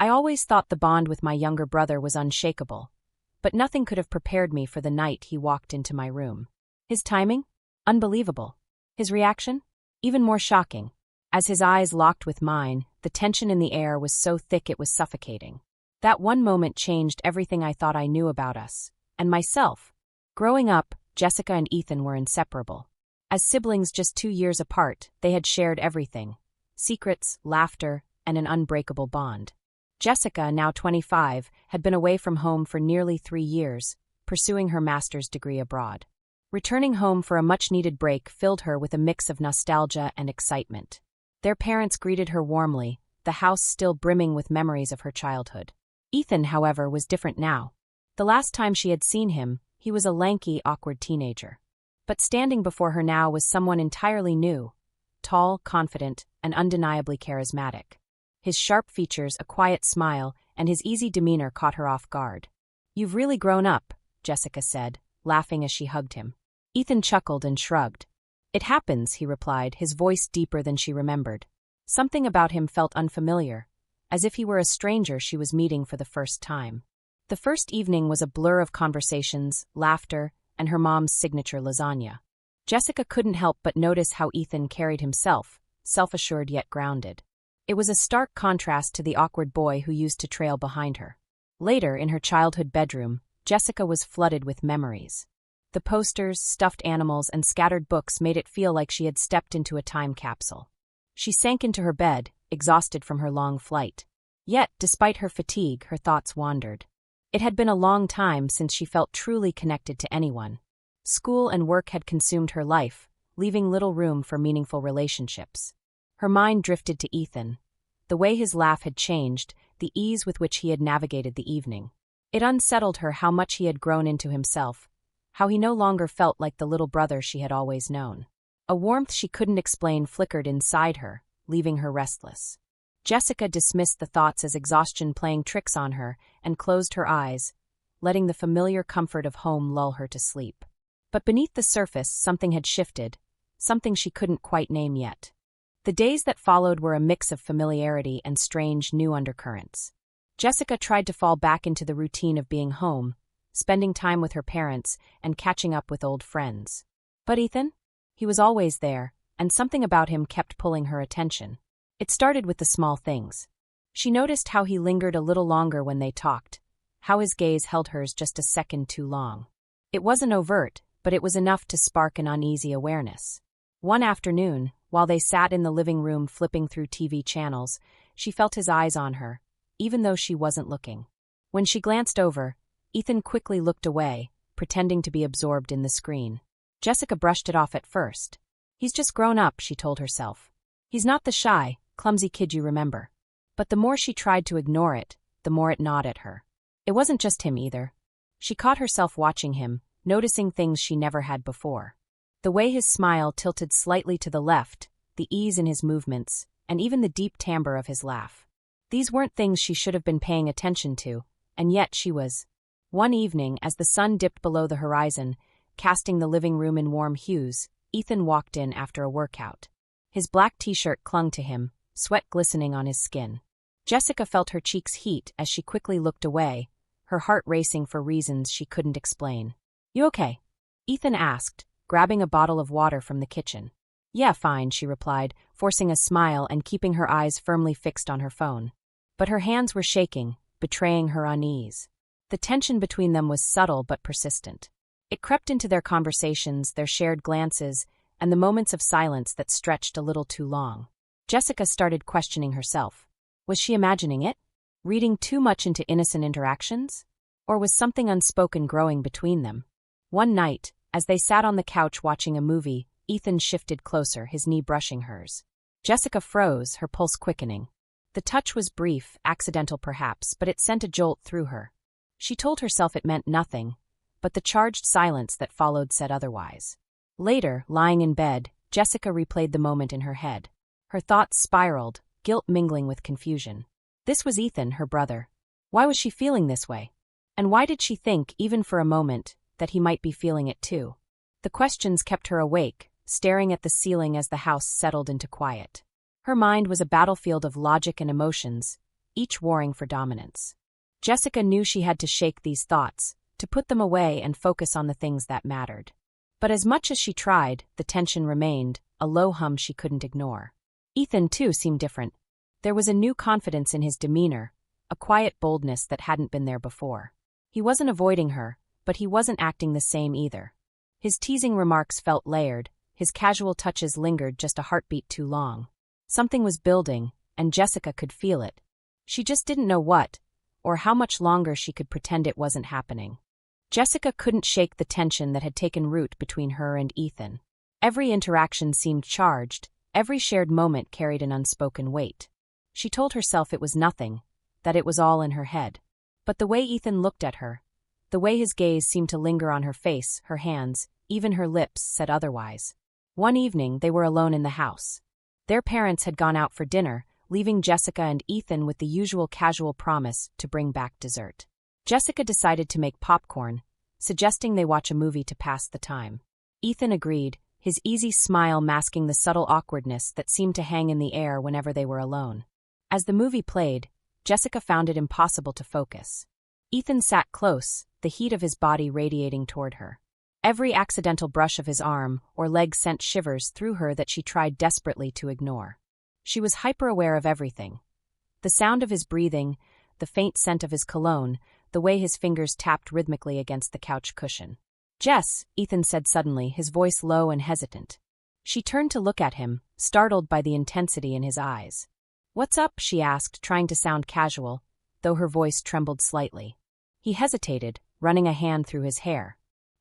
I always thought the bond with my younger brother was unshakable, but nothing could have prepared me for the night he walked into my room. His timing? Unbelievable. His reaction? Even more shocking. As his eyes locked with mine, the tension in the air was so thick it was suffocating. That one moment changed everything I thought I knew about us, and myself. Growing up, Jessica and Ethan were inseparable. As siblings just 2 years apart, they had shared everything: secrets, laughter, and an unbreakable bond. Jessica, now 25, had been away from home for nearly 3 years, pursuing her master's degree abroad. Returning home for a much-needed break filled her with a mix of nostalgia and excitement. Their parents greeted her warmly, the house still brimming with memories of her childhood. Ethan, however, was different now. The last time she had seen him, he was a lanky, awkward teenager. But standing before her now was someone entirely new: tall, confident, and undeniably charismatic. His sharp features, a quiet smile, and his easy demeanor caught her off guard. "You've really grown up," Jessica said, laughing as she hugged him. Ethan chuckled and shrugged. "It happens," he replied, his voice deeper than she remembered. Something about him felt unfamiliar, as if he were a stranger she was meeting for the first time. The first evening was a blur of conversations, laughter, and her mom's signature lasagna. Jessica couldn't help but notice how Ethan carried himself, self-assured yet grounded. It was a stark contrast to the awkward boy who used to trail behind her. Later, in her childhood bedroom, Jessica was flooded with memories. The posters, stuffed animals, and scattered books made it feel like she had stepped into a time capsule. She sank into her bed, exhausted from her long flight. Yet, despite her fatigue, her thoughts wandered. It had been a long time since she felt truly connected to anyone. School and work had consumed her life, leaving little room for meaningful relationships. Her mind drifted to Ethan. The way his laugh had changed, the ease with which he had navigated the evening. It unsettled her how much he had grown into himself, how he no longer felt like the little brother she had always known. A warmth she couldn't explain flickered inside her, leaving her restless. Jessica dismissed the thoughts as exhaustion playing tricks on her and closed her eyes, letting the familiar comfort of home lull her to sleep. But beneath the surface, something had shifted, something she couldn't quite name yet. The days that followed were a mix of familiarity and strange new undercurrents. Jessica tried to fall back into the routine of being home, spending time with her parents, and catching up with old friends. But Ethan? He was always there, and something about him kept pulling her attention. It started with the small things. She noticed how he lingered a little longer when they talked, how his gaze held hers just a second too long. It wasn't overt, but it was enough to spark an uneasy awareness. One afternoon, while they sat in the living room flipping through TV channels, she felt his eyes on her, even though she wasn't looking. When she glanced over, Ethan quickly looked away, pretending to be absorbed in the screen. Jessica brushed it off at first. "He's just grown up," she told herself. "He's not the shy, clumsy kid you remember." But the more she tried to ignore it, the more it gnawed at her. It wasn't just him either. She caught herself watching him, noticing things she never had before. The way his smile tilted slightly to the left, the ease in his movements, and even the deep timbre of his laugh. These weren't things she should have been paying attention to, and yet she was. One evening, as the sun dipped below the horizon, casting the living room in warm hues, Ethan walked in after a workout. His black t-shirt clung to him, sweat glistening on his skin. Jessica felt her cheeks heat as she quickly looked away, her heart racing for reasons she couldn't explain. "You okay?" Ethan asked, grabbing a bottle of water from the kitchen. "Yeah, fine," she replied, forcing a smile and keeping her eyes firmly fixed on her phone. But her hands were shaking, betraying her unease. The tension between them was subtle but persistent. It crept into their conversations, their shared glances, and the moments of silence that stretched a little too long. Jessica started questioning herself. Was she imagining it? Reading too much into innocent interactions? Or was something unspoken growing between them? One night, as they sat on the couch watching a movie, Ethan shifted closer, his knee brushing hers. Jessica froze, her pulse quickening. The touch was brief, accidental perhaps, but it sent a jolt through her. She told herself it meant nothing, but the charged silence that followed said otherwise. Later, lying in bed, Jessica replayed the moment in her head. Her thoughts spiraled, guilt mingling with confusion. This was Ethan, her brother. Why was she feeling this way? And why did she think, even for a moment, that he might be feeling it too? The questions kept her awake, staring at the ceiling as the house settled into quiet. Her mind was a battlefield of logic and emotions, each warring for dominance. Jessica knew she had to shake these thoughts, to put them away and focus on the things that mattered. But as much as she tried, the tension remained, a low hum she couldn't ignore. Ethan, too, seemed different. There was a new confidence in his demeanor, a quiet boldness that hadn't been there before. He wasn't avoiding her, but he wasn't acting the same either. His teasing remarks felt layered, his casual touches lingered just a heartbeat too long. Something was building, and Jessica could feel it. She just didn't know what, or how much longer she could pretend it wasn't happening. Jessica couldn't shake the tension that had taken root between her and Ethan. Every interaction seemed charged, every shared moment carried an unspoken weight. She told herself it was nothing, that it was all in her head. But the way Ethan looked at her, the way his gaze seemed to linger on her face, her hands, even her lips, said otherwise. One evening, they were alone in the house. Their parents had gone out for dinner, leaving Jessica and Ethan with the usual casual promise to bring back dessert. Jessica decided to make popcorn, suggesting they watch a movie to pass the time. Ethan agreed, his easy smile masking the subtle awkwardness that seemed to hang in the air whenever they were alone. As the movie played, Jessica found it impossible to focus. Ethan sat close, the heat of his body radiating toward her. Every accidental brush of his arm or leg sent shivers through her that she tried desperately to ignore. She was hyper-aware of everything. The sound of his breathing, the faint scent of his cologne, the way his fingers tapped rhythmically against the couch cushion. "Jess," Ethan said suddenly, his voice low and hesitant. She turned to look at him, startled by the intensity in his eyes. "What's up?" she asked, trying to sound casual, though her voice trembled slightly. He hesitated, running a hand through his hair.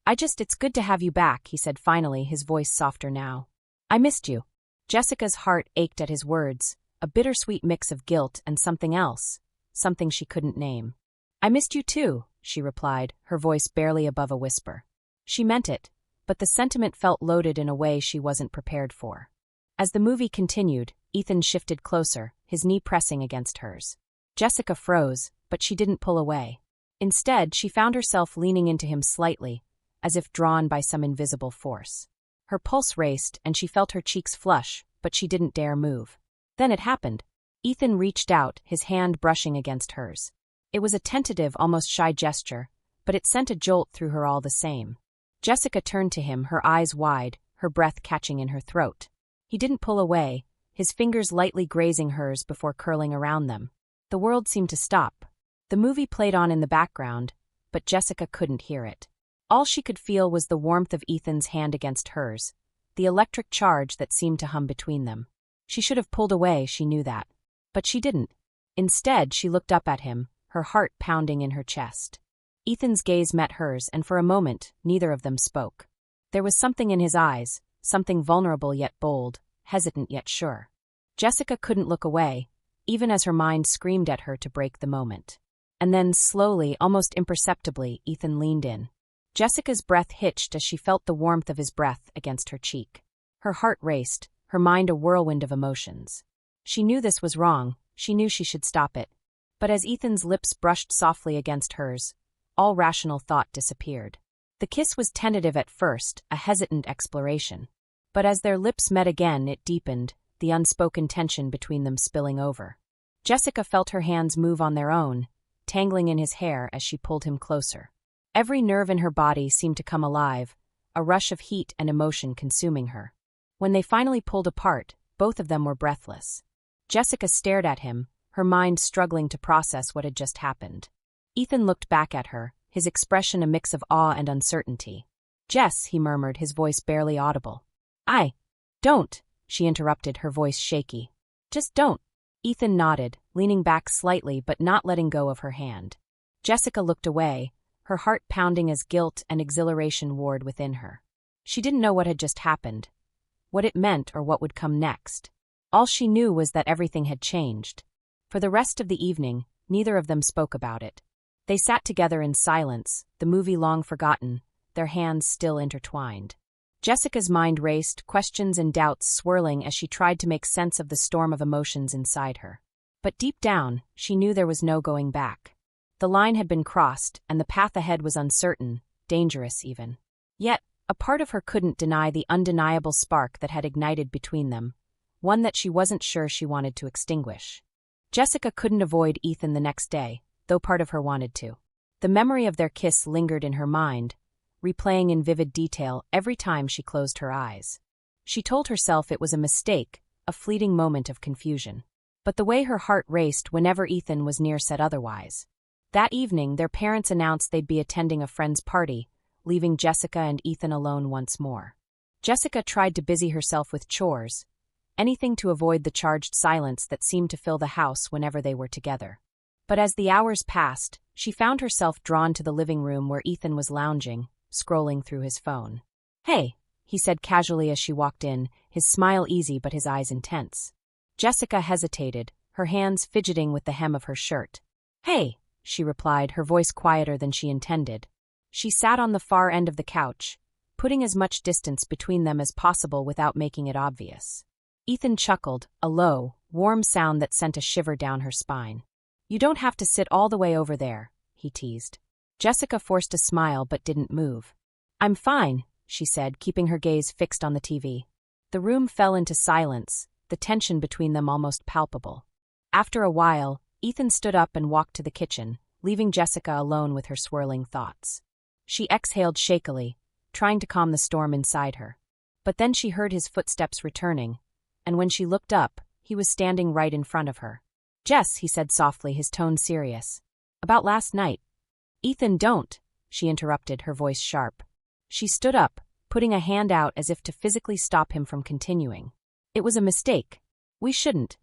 It's good to have you back," he said finally, his voice softer now. "I missed you." Jessica's heart ached at his words, a bittersweet mix of guilt and something else, something she couldn't name. "I missed you too," she replied, her voice barely above a whisper. She meant it, but the sentiment felt loaded in a way she wasn't prepared for. As the movie continued, Ethan shifted closer, his knee pressing against hers. Jessica froze, but she didn't pull away. Instead, she found herself leaning into him slightly, as if drawn by some invisible force. Her pulse raced and she felt her cheeks flush, but she didn't dare move. Then it happened. Ethan reached out, his hand brushing against hers. It was a tentative, almost shy gesture, but it sent a jolt through her all the same. Jessica turned to him, her eyes wide, her breath catching in her throat. He didn't pull away, his fingers lightly grazing hers before curling around them. The world seemed to stop. The movie played on in the background, but Jessica couldn't hear it. All she could feel was the warmth of Ethan's hand against hers, the electric charge that seemed to hum between them. She should have pulled away, she knew that. But she didn't. Instead, she looked up at him, her heart pounding in her chest. Ethan's gaze met hers, and for a moment, neither of them spoke. There was something in his eyes, something vulnerable yet bold, hesitant yet sure. Jessica couldn't look away, even as her mind screamed at her to break the moment. And then, slowly, almost imperceptibly, Ethan leaned in. Jessica's breath hitched as she felt the warmth of his breath against her cheek. Her heart raced, her mind a whirlwind of emotions. She knew this was wrong, she knew she should stop it. But as Ethan's lips brushed softly against hers, all rational thought disappeared. The kiss was tentative at first, a hesitant exploration. But as their lips met again, it deepened, the unspoken tension between them spilling over. Jessica felt her hands move on their own, tangling in his hair as she pulled him closer. Every nerve in her body seemed to come alive, a rush of heat and emotion consuming her. When they finally pulled apart, both of them were breathless. Jessica stared at him, her mind struggling to process what had just happened. Ethan looked back at her, his expression a mix of awe and uncertainty. "Jess," he murmured, his voice barely audible. Don't," she interrupted, her voice shaky. "Just don't." Ethan nodded, leaning back slightly but not letting go of her hand. Jessica looked away, her heart pounding as guilt and exhilaration warred within her. She didn't know what had just happened, what it meant or what would come next. All she knew was that everything had changed. For the rest of the evening, neither of them spoke about it. They sat together in silence, the movie long forgotten, their hands still intertwined. Jessica's mind raced, questions and doubts swirling as she tried to make sense of the storm of emotions inside her. But deep down, she knew there was no going back. The line had been crossed, and the path ahead was uncertain, dangerous even. Yet, a part of her couldn't deny the undeniable spark that had ignited between them, one that she wasn't sure she wanted to extinguish. Jessica couldn't avoid Ethan the next day, though part of her wanted to. The memory of their kiss lingered in her mind, replaying in vivid detail every time she closed her eyes. She told herself it was a mistake, a fleeting moment of confusion. But the way her heart raced whenever Ethan was near said otherwise. That evening, their parents announced they'd be attending a friend's party, leaving Jessica and Ethan alone once more. Jessica tried to busy herself with chores, anything to avoid the charged silence that seemed to fill the house whenever they were together. But as the hours passed, she found herself drawn to the living room where Ethan was lounging, scrolling through his phone. "Hey," he said casually as she walked in, his smile easy but his eyes intense. Jessica hesitated, her hands fidgeting with the hem of her shirt. "Hey," she replied, her voice quieter than she intended. She sat on the far end of the couch, putting as much distance between them as possible without making it obvious. Ethan chuckled, a low, warm sound that sent a shiver down her spine. "You don't have to sit all the way over there," he teased. Jessica forced a smile but didn't move. "I'm fine," she said, keeping her gaze fixed on the TV. The room fell into silence, the tension between them almost palpable. After a while, Ethan stood up and walked to the kitchen, leaving Jessica alone with her swirling thoughts. She exhaled shakily, trying to calm the storm inside her. But then she heard his footsteps returning, and when she looked up, he was standing right in front of her. "Jess," he said softly, his tone serious. "About last night." "Ethan, don't," she interrupted, her voice sharp. She stood up, putting a hand out as if to physically stop him from continuing. "It was a mistake. We shouldn't."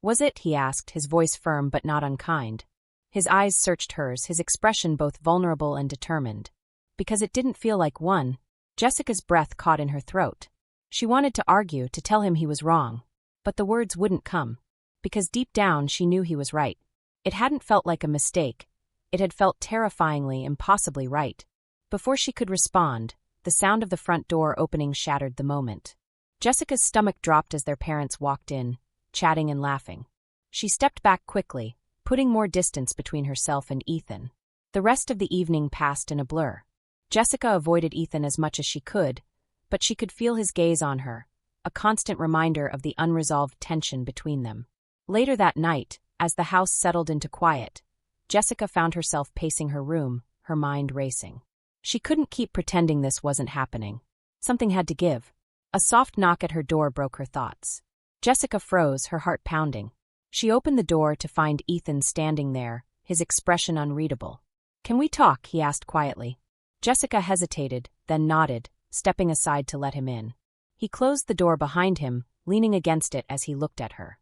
"Was it?" he asked, his voice firm but not unkind. His eyes searched hers, his expression both vulnerable and determined. Because it didn't feel like one. Jessica's breath caught in her throat. She wanted to argue, to tell him he was wrong. But the words wouldn't come. Because deep down she knew he was right. It hadn't felt like a mistake. It had felt terrifyingly, impossibly right. Before she could respond, the sound of the front door opening shattered the moment. Jessica's stomach dropped as their parents walked in, chatting and laughing. She stepped back quickly, putting more distance between herself and Ethan. The rest of the evening passed in a blur. Jessica avoided Ethan as much as she could, but she could feel his gaze on her, a constant reminder of the unresolved tension between them. Later that night, as the house settled into quiet, Jessica found herself pacing her room, her mind racing. She couldn't keep pretending this wasn't happening. Something had to give. A soft knock at her door broke her thoughts. Jessica froze, her heart pounding. She opened the door to find Ethan standing there, his expression unreadable. "Can we talk?" he asked quietly. Jessica hesitated, then nodded, stepping aside to let him in. He closed the door behind him, leaning against it as he looked at her.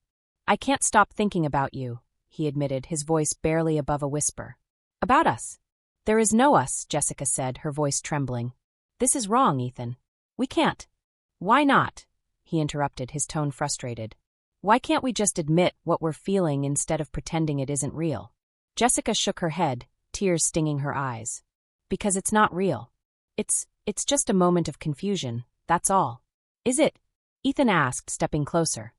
"I can't stop thinking about you," he admitted, his voice barely above a whisper. "About us?" "There is no us," Jessica said, her voice trembling. "This is wrong, Ethan. We can't." "Why not?" he interrupted, his tone frustrated. "Why can't we just admit what we're feeling instead of pretending it isn't real?" Jessica shook her head, tears stinging her eyes. "Because it's not real. It's just a moment of confusion, that's all." "Is it?" Ethan asked, stepping closer.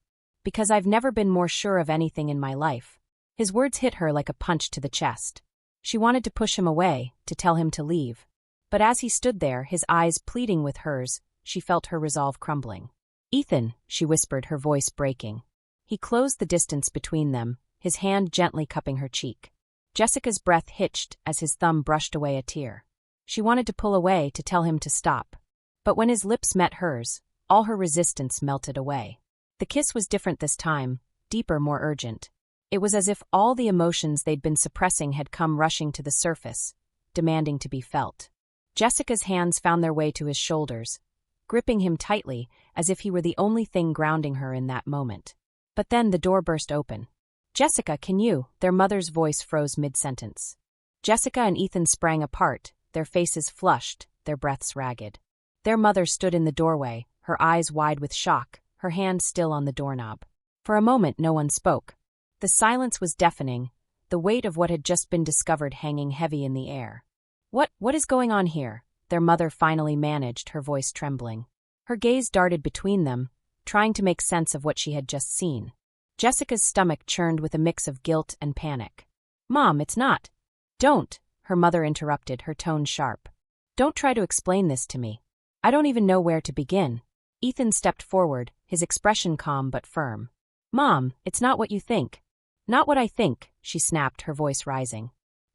"Because I've never been more sure of anything in my life." His words hit her like a punch to the chest. She wanted to push him away, to tell him to leave. But as he stood there, his eyes pleading with hers, she felt her resolve crumbling. "Ethan," she whispered, her voice breaking. He closed the distance between them, his hand gently cupping her cheek. Jessica's breath hitched as his thumb brushed away a tear. She wanted to pull away, to tell him to stop. But when his lips met hers, all her resistance melted away. The kiss was different this time, deeper, more urgent. It was as if all the emotions they'd been suppressing had come rushing to the surface, demanding to be felt. Jessica's hands found their way to his shoulders, gripping him tightly as if he were the only thing grounding her in that moment. But then the door burst open. "Jessica, can you?" Their mother's voice froze mid-sentence. Jessica and Ethan sprang apart, their faces flushed, their breaths ragged. Their mother stood in the doorway, her eyes wide with shock, her hand still on the doorknob. For a moment no one spoke. The silence was deafening, the weight of what had just been discovered hanging heavy in the air. What is going on here?" Their mother finally managed, her voice trembling. Her gaze darted between them, trying to make sense of what she had just seen. Jessica's stomach churned with a mix of guilt and panic. "Mom, it's not." "Don't," her mother interrupted, her tone sharp. "Don't try to explain this to me. I don't even know where to begin." Ethan stepped forward, his expression calm but firm. "Mom, it's not what you think." Not what I think, she snapped, her voice rising.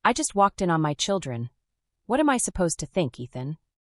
I just walked in on my children. What am I supposed to think, Ethan?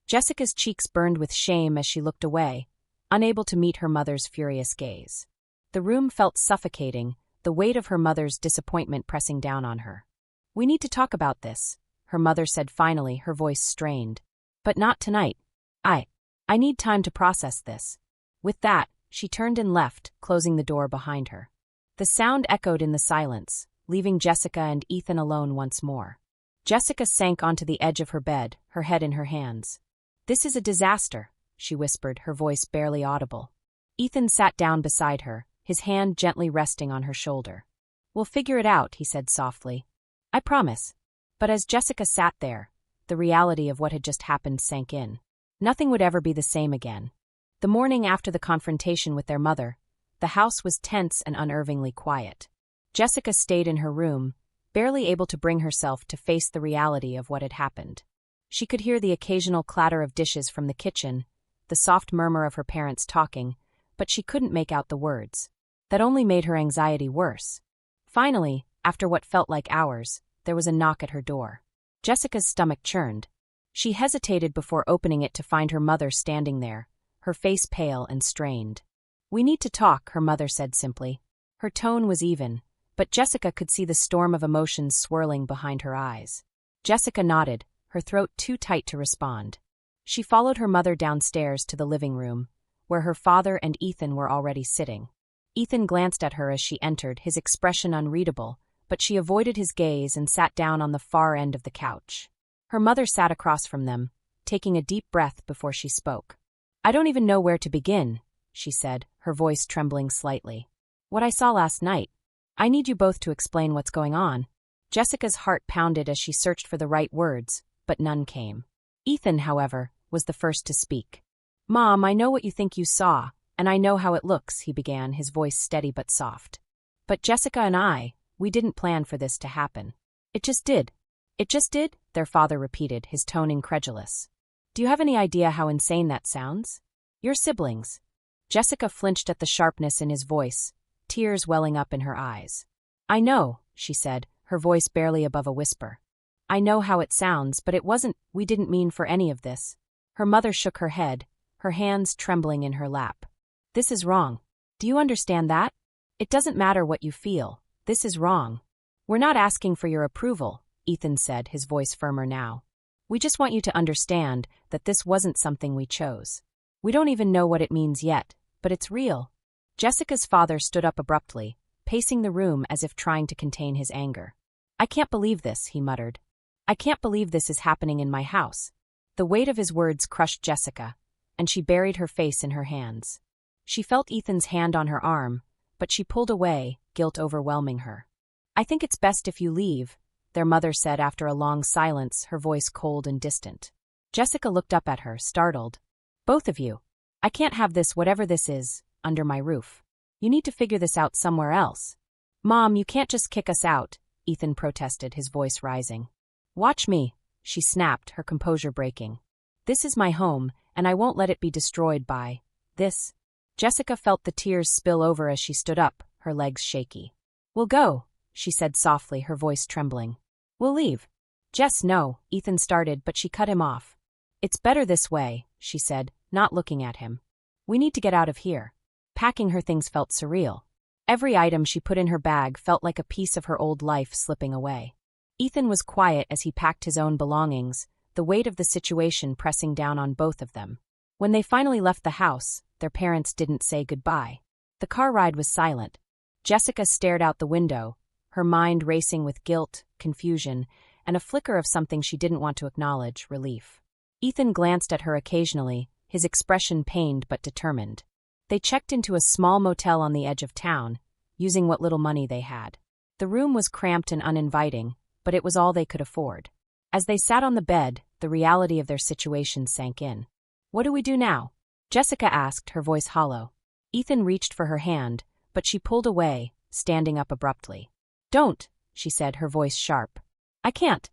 Jessica's cheeks burned with shame as she looked away, unable to meet her mother's furious gaze. The room felt suffocating, the weight of her mother's disappointment pressing down on her. We need to talk about this, her mother said finally, her voice strained. But not tonight. I need time to process this. With that, she turned and left, closing the door behind her. The sound echoed in the silence, leaving Jessica and Ethan alone once more. Jessica sank onto the edge of her bed, her head in her hands. This is a disaster, she whispered, her voice barely audible. Ethan sat down beside her, his hand gently resting on her shoulder. We'll figure it out, he said softly. I promise. But as Jessica sat there, the reality of what had just happened sank in. Nothing would ever be the same again. The morning after the confrontation with their mother, the house was tense and unnervingly quiet. Jessica stayed in her room, barely able to bring herself to face the reality of what had happened. She could hear the occasional clatter of dishes from the kitchen, the soft murmur of her parents talking, but she couldn't make out the words. That only made her anxiety worse. Finally, after what felt like hours, there was a knock at her door. Jessica's stomach churned. She hesitated before opening it to find her mother standing there, her face pale and strained. We need to talk, her mother said simply. Her tone was even, but Jessica could see the storm of emotions swirling behind her eyes. Jessica nodded, her throat too tight to respond. She followed her mother downstairs to the living room, where her father and Ethan were already sitting. Ethan glanced at her as she entered, his expression unreadable, but she avoided his gaze and sat down on the far end of the couch. Her mother sat across from them, taking a deep breath before she spoke. I don't even know where to begin, she said, her voice trembling slightly. What I saw last night. I need you both to explain what's going on. Jessica's heart pounded as she searched for the right words, but none came. Ethan, however, was the first to speak. Mom, I know what you think you saw, and I know how it looks, he began, his voice steady but soft. But Jessica and we didn't plan for this to happen. It just did. It just did? Their father repeated, his tone incredulous. Do you have any idea how insane that sounds? Your siblings. Jessica flinched at the sharpness in his voice, tears welling up in her eyes. I know, she said, her voice barely above a whisper. I know how it sounds, but we didn't mean for any of this. Her mother shook her head, her hands trembling in her lap. This is wrong. Do you understand that? It doesn't matter what you feel. This is wrong. We're not asking for your approval, Ethan said, his voice firmer now. We just want you to understand that this wasn't something we chose. We don't even know what it means yet, but it's real. Jessica's father stood up abruptly, pacing the room as if trying to contain his anger. I can't believe this, he muttered. I can't believe this is happening in my house. The weight of his words crushed Jessica, and she buried her face in her hands. She felt Ethan's hand on her arm, but she pulled away, guilt overwhelming her. I think it's best if you leave, their mother said after a long silence, her voice cold and distant. Jessica looked up at her, startled. Both of you. I can't have this, whatever this is, under my roof. You need to figure this out somewhere else. Mom, you can't just kick us out, Ethan protested, his voice rising. Watch me, she snapped, her composure breaking. This is my home, and I won't let it be destroyed by this. Jessica felt the tears spill over as she stood up, her legs shaky. We'll go, she said softly, her voice trembling. We'll leave. Jess, no, Ethan started, but she cut him off. It's better this way, she said, not looking at him. We need to get out of here. Packing her things felt surreal. Every item she put in her bag felt like a piece of her old life slipping away. Ethan was quiet as he packed his own belongings, the weight of the situation pressing down on both of them. When they finally left the house, their parents didn't say goodbye. The car ride was silent. Jessica stared out the window, her mind racing with guilt, confusion, and a flicker of something she didn't want to acknowledge, relief. Ethan glanced at her occasionally, his expression pained but determined. They checked into a small motel on the edge of town, using what little money they had. The room was cramped and uninviting, but it was all they could afford. As they sat on the bed, the reality of their situation sank in. What do we do now? Jessica asked, her voice hollow. Ethan reached for her hand, but she pulled away, standing up abruptly. Don't, she said, her voice sharp. I can't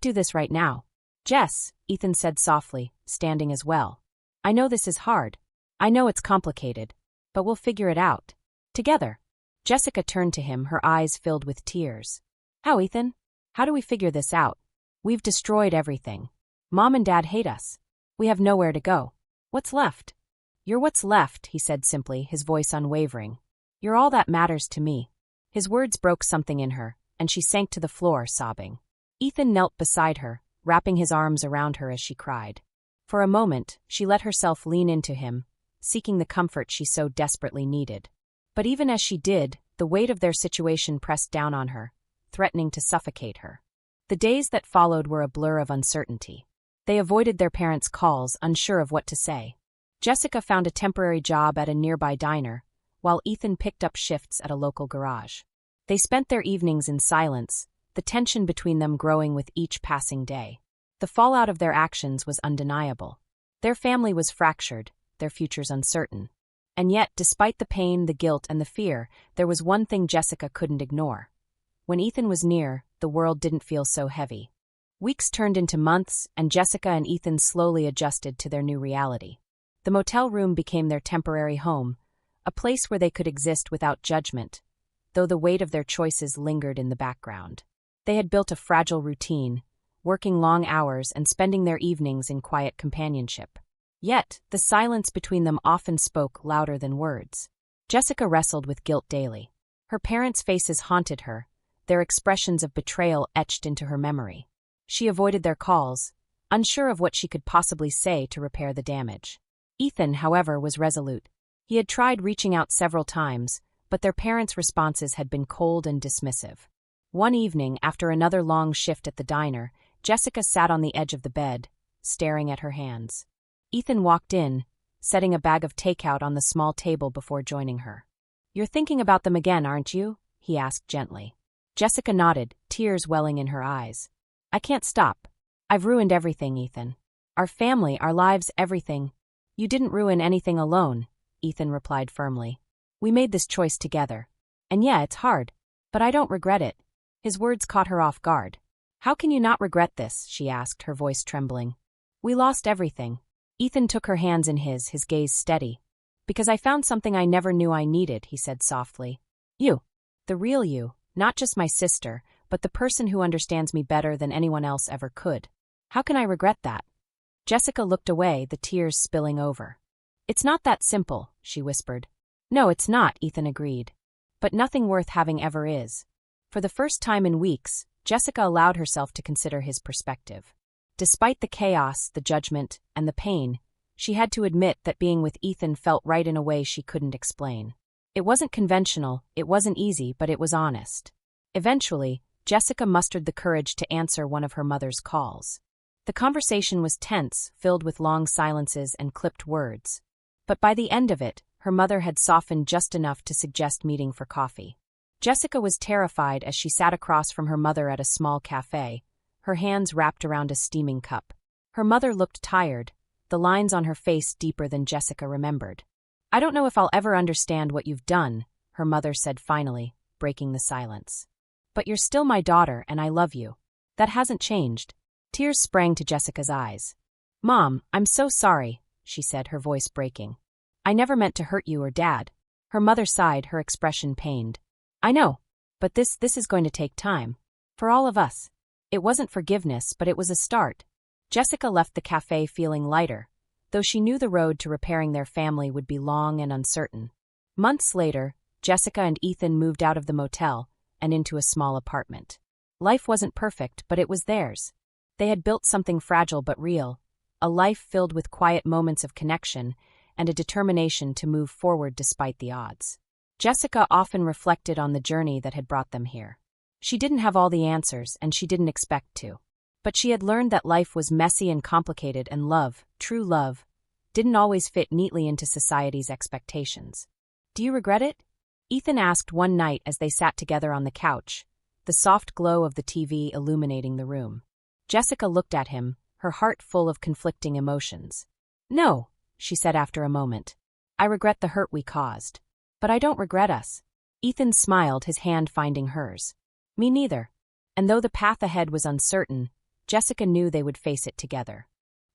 do this right now. Jess, Ethan said softly, standing as well. I know this is hard. I know it's complicated, but we'll figure it out. Together. Jessica turned to him, her eyes filled with tears. How, Ethan? How do we figure this out? We've destroyed everything. Mom and Dad hate us. We have nowhere to go. What's left? You're what's left, he said simply, his voice unwavering. You're all that matters to me. His words broke something in her, and she sank to the floor, sobbing. Ethan knelt beside her, wrapping his arms around her as she cried. For a moment, she let herself lean into him, seeking the comfort she so desperately needed. But even as she did, the weight of their situation pressed down on her, threatening to suffocate her. The days that followed were a blur of uncertainty. They avoided their parents' calls, unsure of what to say. Jessica found a temporary job at a nearby diner, while Ethan picked up shifts at a local garage. They spent their evenings in silence, the tension between them growing with each passing day. The fallout of their actions was undeniable. Their family was fractured, their futures uncertain. And yet, despite the pain, the guilt, and the fear, there was one thing Jessica couldn't ignore. When Ethan was near, the world didn't feel so heavy. Weeks turned into months, and Jessica and Ethan slowly adjusted to their new reality. The motel room became their temporary home, a place where they could exist without judgment, though the weight of their choices lingered in the background. They had built a fragile routine, working long hours and spending their evenings in quiet companionship. Yet, the silence between them often spoke louder than words. Jessica wrestled with guilt daily. Her parents' faces haunted her, their expressions of betrayal etched into her memory. She avoided their calls, unsure of what she could possibly say to repair the damage. Ethan, however, was resolute. He had tried reaching out several times, but their parents' responses had been cold and dismissive. One evening, after another long shift at the diner, Jessica sat on the edge of the bed, staring at her hands. Ethan walked in, setting a bag of takeout on the small table before joining her. "You're thinking about them again, aren't you?" he asked gently. Jessica nodded, tears welling in her eyes. "I can't stop. I've ruined everything, Ethan. Our family, our lives, everything." "You didn't ruin anything alone," Ethan replied firmly. "We made this choice together. And yeah, it's hard, but I don't regret it." His words caught her off guard. "How can you not regret this?" she asked, her voice trembling. "We lost everything." Ethan took her hands in his gaze steady. "Because I found something I never knew I needed," he said softly. "You. The real you, not just my sister, but the person who understands me better than anyone else ever could. How can I regret that?" Jessica looked away, the tears spilling over. "It's not that simple," she whispered. "No, it's not," Ethan agreed. "But nothing worth having ever is." For the first time in weeks, Jessica allowed herself to consider his perspective. Despite the chaos, the judgment, and the pain, she had to admit that being with Ethan felt right in a way she couldn't explain. It wasn't conventional, it wasn't easy, but it was honest. Eventually, Jessica mustered the courage to answer one of her mother's calls. The conversation was tense, filled with long silences and clipped words. But by the end of it, her mother had softened just enough to suggest meeting for coffee. Jessica was terrified as she sat across from her mother at a small cafe, her hands wrapped around a steaming cup. Her mother looked tired, the lines on her face deeper than Jessica remembered. "I don't know if I'll ever understand what you've done," her mother said finally, breaking the silence. "But you're still my daughter and I love you. That hasn't changed." Tears sprang to Jessica's eyes. "Mom, I'm so sorry," she said, her voice breaking. "I never meant to hurt you or Dad." Her mother sighed, her expression pained. "I know, but this is going to take time. For all of us." It wasn't forgiveness, but it was a start. Jessica left the cafe feeling lighter, though she knew the road to repairing their family would be long and uncertain. Months later, Jessica and Ethan moved out of the motel and into a small apartment. Life wasn't perfect, but it was theirs. They had built something fragile but real, a life filled with quiet moments of connection and a determination to move forward despite the odds. Jessica often reflected on the journey that had brought them here. She didn't have all the answers, and she didn't expect to. But she had learned that life was messy and complicated, and love, true love, didn't always fit neatly into society's expectations. "Do you regret it?" Ethan asked one night as they sat together on the couch, the soft glow of the TV illuminating the room. Jessica looked at him, her heart full of conflicting emotions. "No," she said after a moment. "I regret the hurt we caused. But I don't regret us." Ethan smiled, his hand finding hers. "Me neither." And though the path ahead was uncertain, Jessica knew they would face it together.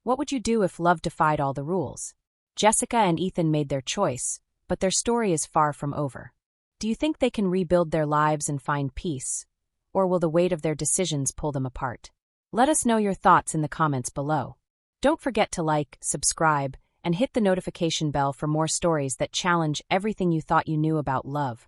What would you do if love defied all the rules? Jessica and Ethan made their choice, but their story is far from over. Do you think they can rebuild their lives and find peace? Or will the weight of their decisions pull them apart? Let us know your thoughts in the comments below. Don't forget to like, subscribe, and hit the notification bell for more stories that challenge everything you thought you knew about love.